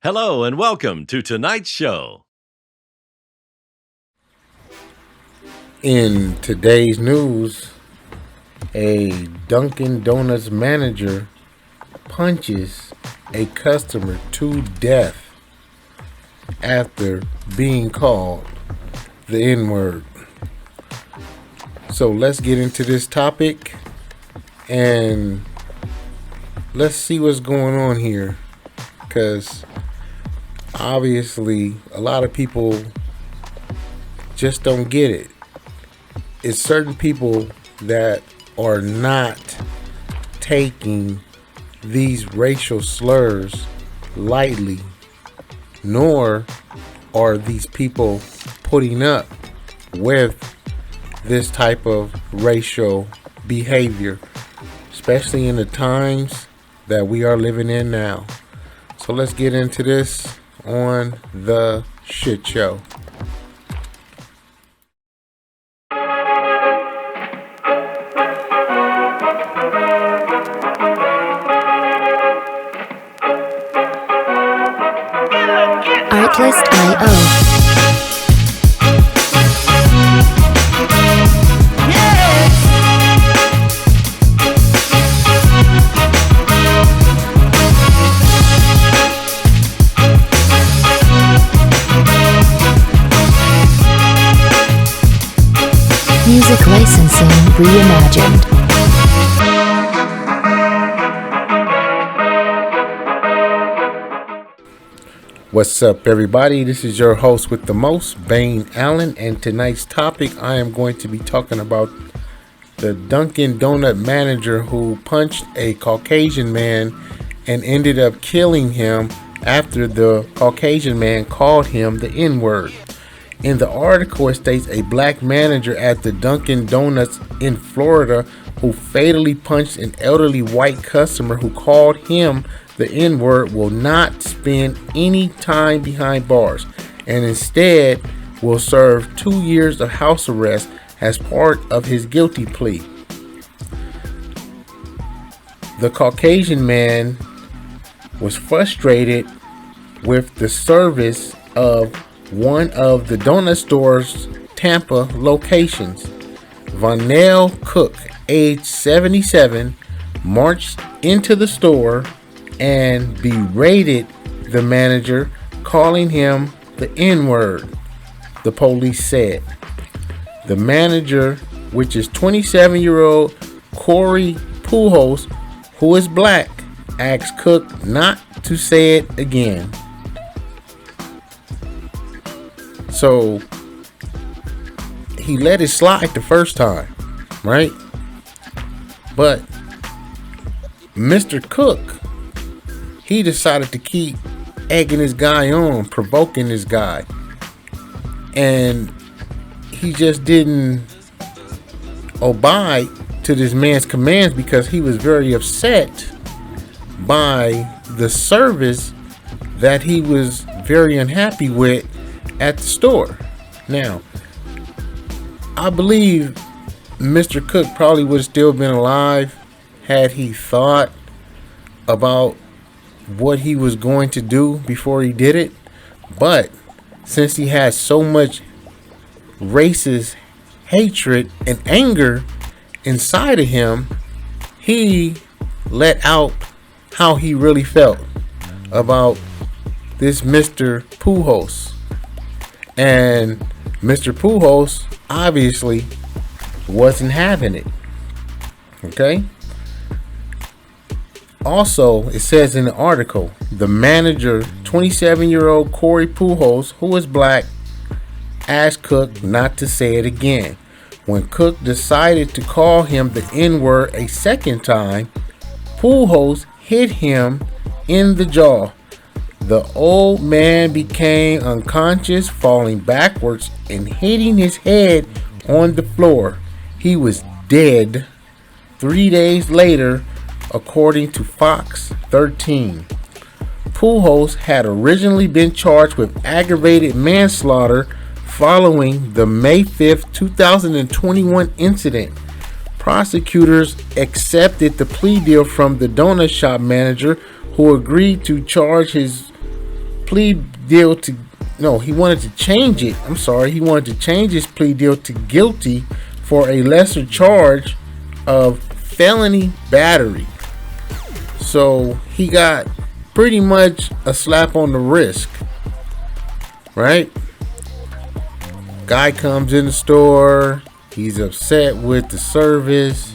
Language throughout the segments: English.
Hello and welcome to tonight's show. In today's news, a Dunkin' Donuts manager punches a customer to death after being called the N-word. So let's get into this topic and let's see what's going on here, because obviously a lot of people just don't get it. It's certain people that are not taking these racial slurs lightly, nor are these people putting up with this type of racial behavior, especially in the times that we are living in now. So let's get into this on the shit show. Artlist.io. Music licensing reimagined. What's up, everybody? This is your host with the most, Bane Allen, and tonight's topic I am going to be talking about the Dunkin' Donut manager who punched a Caucasian man and ended up killing him after the Caucasian man called him the N-word. In the article, it states a black manager at the Dunkin' Donuts in Florida who fatally punched an elderly white customer who called him the N-word will not spend any time behind bars and instead will serve 2 years of house arrest as part of his guilty plea. The Caucasian man was frustrated with the service of one of the donut store's Tampa locations. Vonnell Cook, age 77, marched into the store and berated the manager, calling him the N-word, the police said. The manager, which is 27-year-old Corey Pujols, who is black, asked Cook not to say it again. So he let it slide the first time, right? But Mr. Cook, he decided to keep egging this guy on, provoking this guy. And he just didn't abide to this man's commands because he was very upset by the service that he was very unhappy with at the store. Now, I believe Mr. Cook probably would have still been alive had he thought about what he was going to do before he did it. But since he had so much racist hatred and anger inside of him, he let out how he really felt about this Mr. Pujols. And Mr. Pujols obviously wasn't having it. Okay? Also, it says in the article, the manager, 27-year-old Corey Pujols, who is black, asked Cook not to say it again. When Cook decided to call him the N-word a second time, Pujols hit him in the jaw. The old man became unconscious, falling backwards and hitting his head on the floor. He was dead 3 days later, according to Fox 13. Pujols had originally been charged with aggravated manslaughter following the May 5th, 2021 incident. Prosecutors accepted the plea deal from the donut shop manager, who agreed to charge his plea deal to no, he wanted to change it. I'm sorry, he wanted to change his plea deal to guilty for a lesser charge of felony battery. So he got pretty much a slap on the wrist, right? Guy comes in the store. He's upset with the service.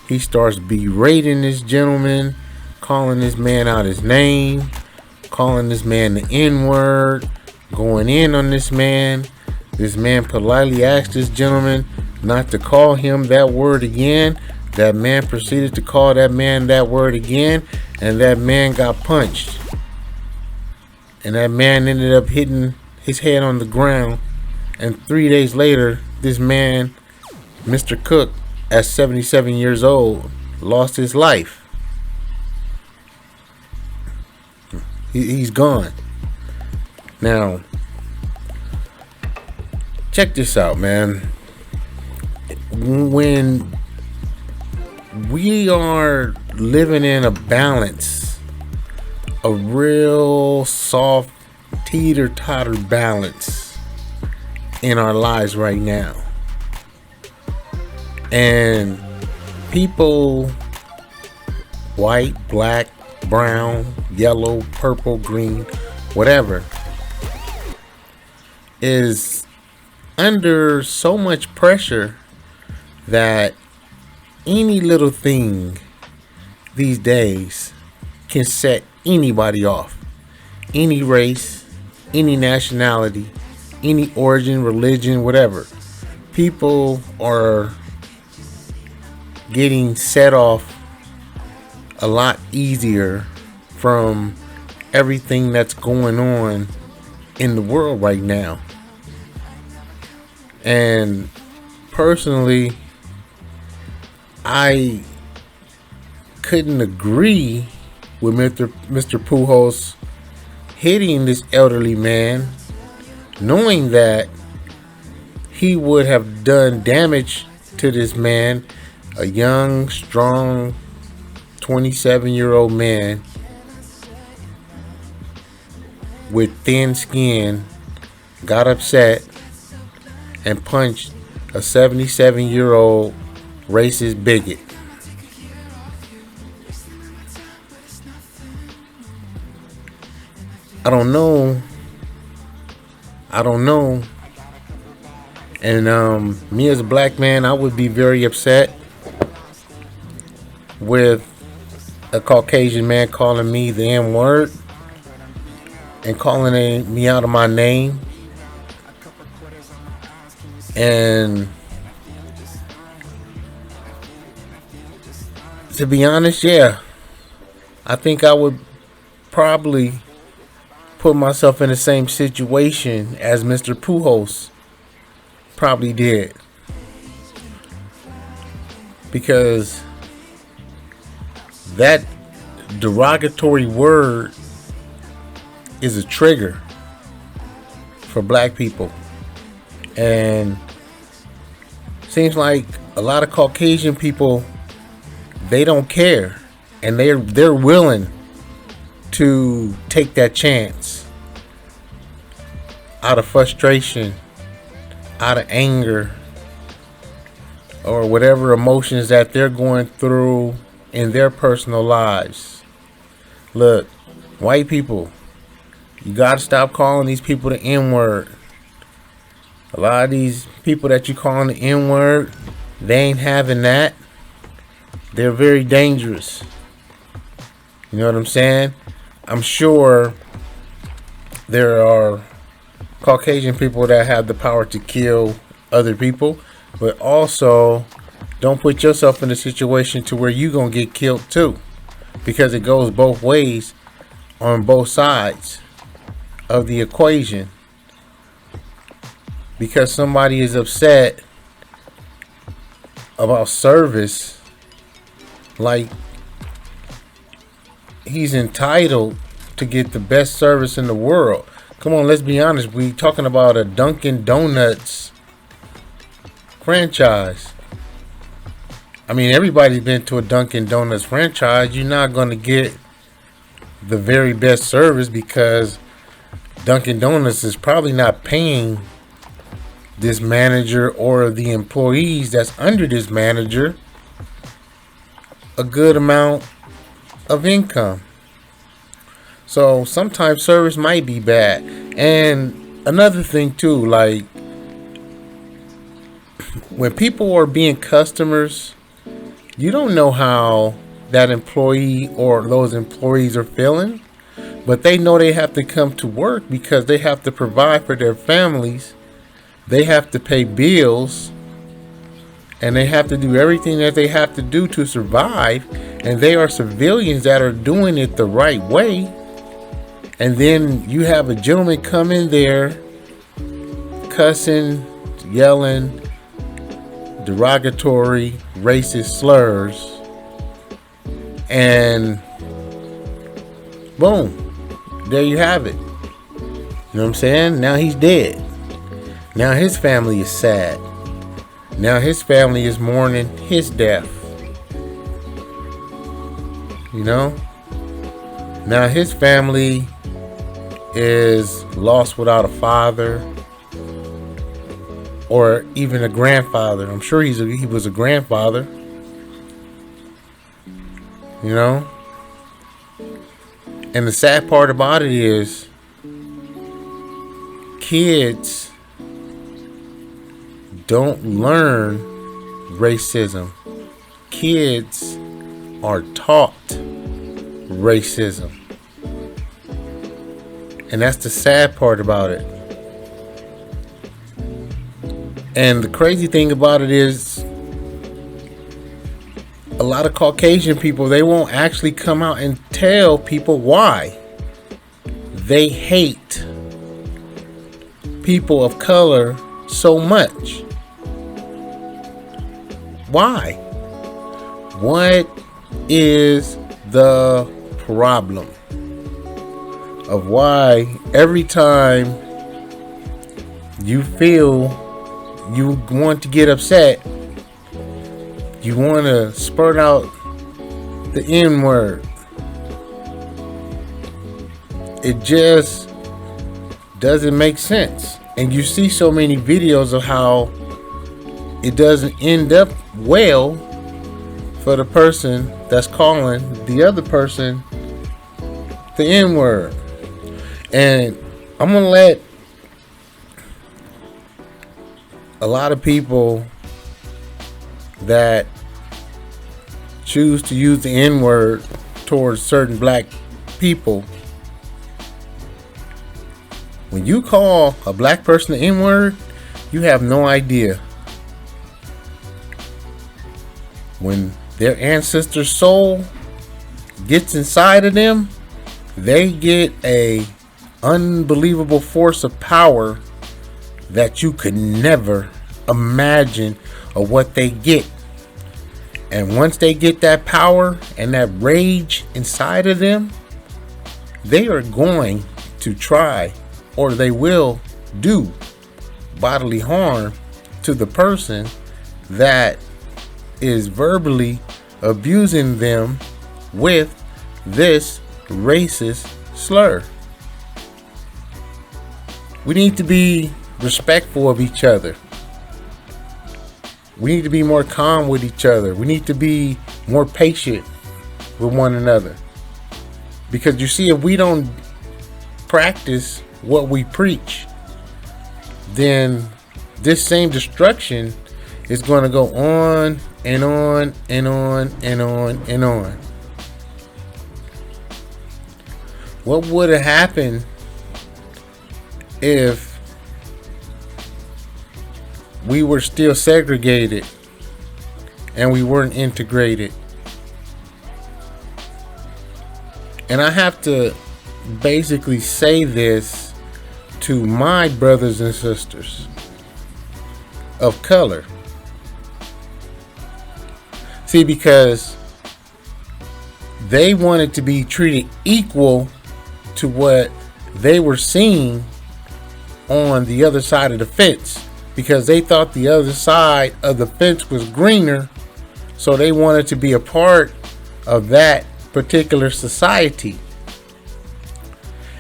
He starts berating this gentleman, calling this man out his name, calling this man the N-word, going in on this man. This man politely asked this gentleman not to call him that word again. That man proceeded to call that man that word again, and that man got punched. And that man ended up hitting his head on the ground. And 3 days later, this man, Mr. Cook, at 77 years old, lost his life. He's gone. Now, check this out, man. When we are living in a balance, a real soft teeter-totter balance in our lives right now, and people, white, black, brown, yellow, purple, green, whatever, is under so much pressure that any little thing these days can set anybody off. Any race, any nationality, any origin, religion, whatever. People are getting set off a lot easier from everything that's going on in the world right now. And personally, I couldn't agree with Mr. Pujols hitting this elderly man, knowing that he would have done damage to this man, a young, strong, 27-year-old man with thin skin, got upset and punched a 77-year-old racist bigot. I don't know. And me as a black man, I would be very upset with a Caucasian man calling me the N-word and calling me out of my name. And to be honest, yeah, I think I would probably put myself in the same situation as Mr. Pujols probably did, because that derogatory word is a trigger for black people, and seems like a lot of Caucasian people, they don't care, and they're willing to take that chance out of frustration, out of anger, or whatever emotions that they're going through in their personal lives. Look, white people, you gotta stop calling these people the N-word. A lot of these people that you calling the N-word, they ain't having that. They're very dangerous. You know what I'm saying? I'm sure there are Caucasian people that have the power to kill other people, but also don't put yourself in a situation to where you're going to get killed too, because it goes both ways on both sides of the equation. Because somebody is upset about service, like he's entitled to get the best service in the world. Come on, let's be honest. We talking about a Dunkin' Donuts franchise. I mean, everybody's been to a Dunkin' Donuts franchise. You're not going to get the very best service because Dunkin' Donuts is probably not paying this manager or the employees that's under this manager a good amount of income. So sometimes service might be bad. And another thing too, like when people are being customers, you don't know how that employee or those employees are feeling, but they know they have to come to work because they have to provide for their families. They have to pay bills, and they have to do everything that they have to do to survive. And they are civilians that are doing it the right way. And then you have a gentleman come in there cussing, yelling, derogatory, racist slurs, and boom, there you have it. You know what I'm saying? Now he's dead. Now his family is sad. Now his family is mourning his death. You know? Now his family is lost without a father or even a grandfather. I'm sure he was a grandfather. You know? And the sad part about it is kids don't learn racism. Kids are taught racism. And that's the sad part about it. And the crazy thing about it is a lot of Caucasian people, they won't actually come out and tell people why they hate people of color so much. Why? What is the problem of why every time you feel you want to get upset, you want to spurt out the N word? It just doesn't make sense. And you see so many videos of how it doesn't end up well for the person that's calling the other person the N word. And I'm going to let a lot of people that choose to use the N word towards certain black people. When you call a black person the N word, you have no idea. When their ancestor's soul gets inside of them, they get a unbelievable force of power that you could never imagine of what they get. And once they get that power and that rage inside of them, they are going to try, or they will do, bodily harm to the person that is verbally abusing them with this racist slur. We need to be respectful of each other. We need to be more calm with each other. We need to be more patient with one another. Because you see, if we don't practice what we preach, then this same destruction is going to go on and on and on and on and on. What would have happened if we were still segregated and we weren't integrated? And I have to basically say this to my brothers and sisters of color. See, because they wanted to be treated equal to what they were seeing on the other side of the fence, because they thought the other side of the fence was greener, so they wanted to be a part of that particular society.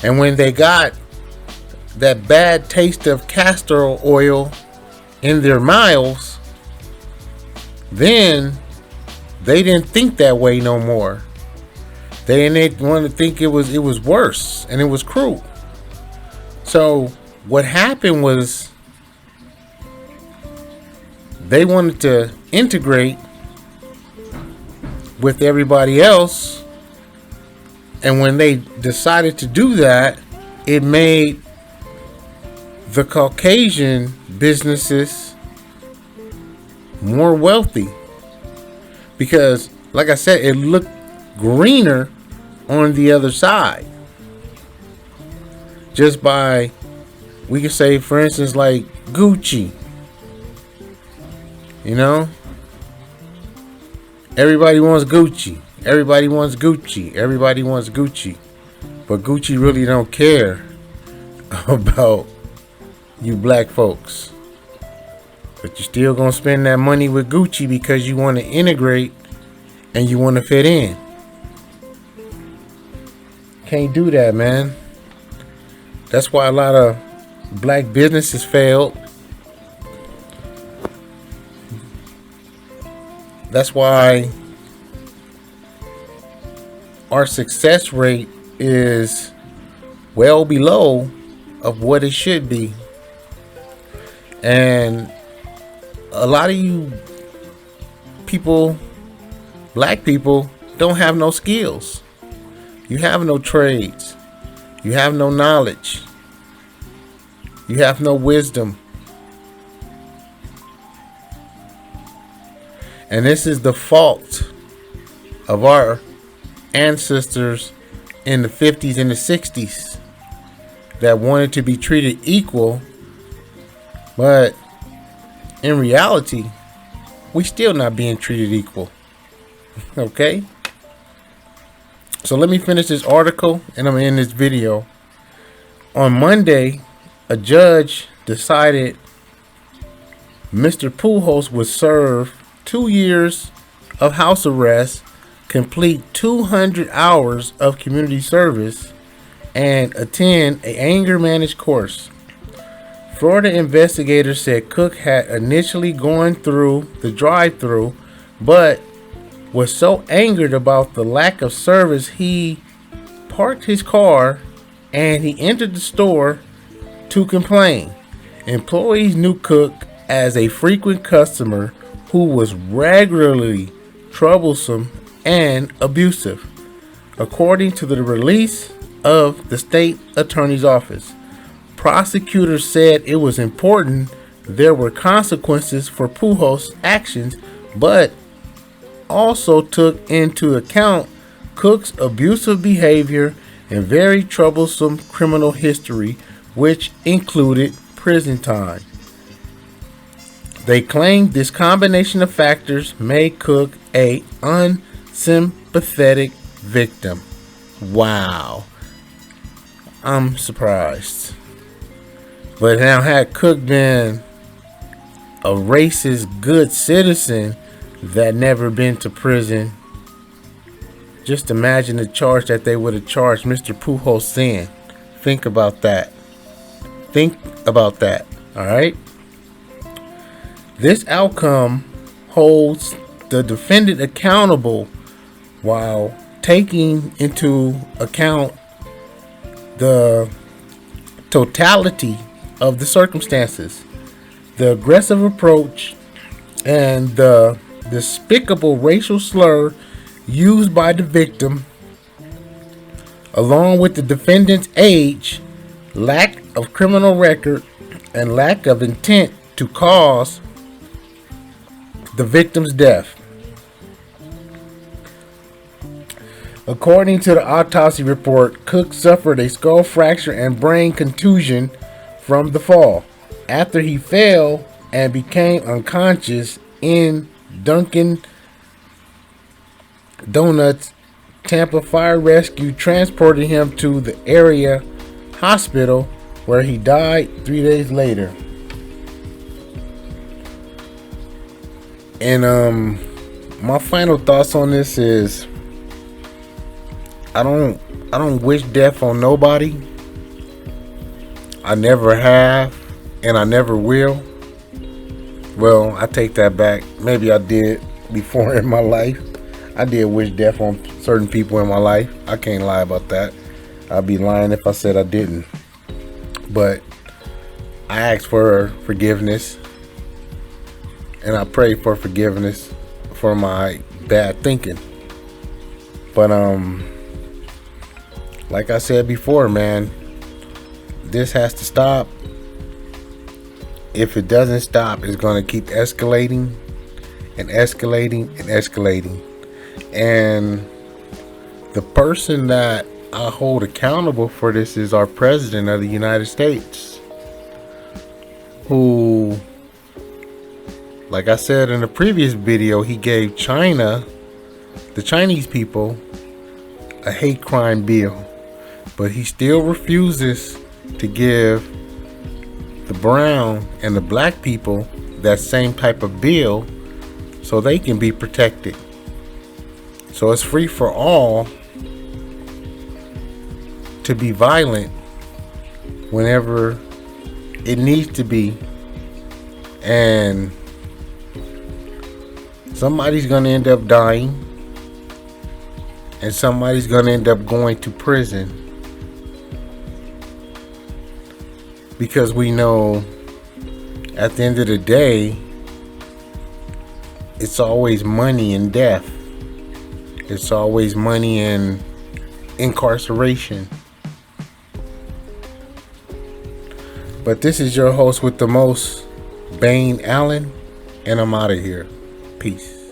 And when they got that bad taste of castor oil in their mouths, then they didn't think that way no more. They didn't want to think it was worse and it was cruel. So what happened was they wanted to integrate with everybody else, and when they decided to do that, it made the Caucasian businesses more wealthy, because like I said, it looked greener on the other side. Just by, we could say, for instance, like Gucci. You know, everybody wants Gucci. Everybody wants Gucci. Everybody wants Gucci. But Gucci really don't care about you black folks. But you're still gonna spend that money with Gucci because you want to integrate and you want to fit in. Can't do that, man. That's why a lot of black businesses failed. That's why our success rate is well below of what it should be. And a lot of you people, black people, don't have no skills. You have no trades. You have no knowledge. You have no wisdom. And this is the fault of our ancestors in the 50s and the 60s that wanted to be treated equal, but in reality, we still not being treated equal. Okay? So let me finish this article and I'm gonna end this video. On Monday, a judge decided Mr. Pujols would serve 2 years of house arrest, complete 200 hours of community service, and attend an anger management course. Florida investigators said Cook had initially gone through the drive-thru, but was so angered about the lack of service he parked his car and he entered the store to complain. Employees knew Cook as a frequent customer who was regularly troublesome and abusive, according to the release of the state attorney's office. Prosecutors said it was important there were consequences for Pujols' actions, but also took into account Cook's abusive behavior and very troublesome criminal history, which included prison time. They claimed this combination of factors made Cook a unsympathetic victim. Wow. I'm surprised. But now, had Cook been a racist good citizen that never been to prison, just imagine the charge that they would have charged Mr. Pujols sin. Think about that. Think about that. All right? This outcome holds the defendant accountable while taking into account the totality of the circumstances, the aggressive approach, and the despicable racial slur used by the victim, along with the defendant's age, lack of criminal record, and lack of intent to cause the victim's death. According to the autopsy report, Cook suffered a skull fracture and brain contusion from the fall after he fell and became unconscious in Dunkin Donuts. Tampa Fire Rescue transported him to the area hospital where he died 3 days later. And my final thoughts on this is I don't wish death on nobody. I never have, and I never will. Well, I take that back. Maybe I did before in my life. I did wish death on certain people in my life. I can't lie about that. I'd be lying if I said I didn't. But I asked for forgiveness, and I prayed for forgiveness for my bad thinking. But like I said before, man, this has to stop. If it doesn't stop, it's going to keep escalating and escalating and escalating. And the person that I hold accountable for this is our president of the United States, who, like I said in the previous video, he gave China, the Chinese people, a hate crime bill. But he still refuses to give the brown and the black people that same type of bill so they can be protected. So it's free for all to be violent whenever it needs to be. And somebody's going to end up dying, and somebody's going to end up going to prison. Because we know at the end of the day, it's always money and death. It's always money and incarceration. But this is your host with the most, Bane Allen, and I'm out of here. Peace.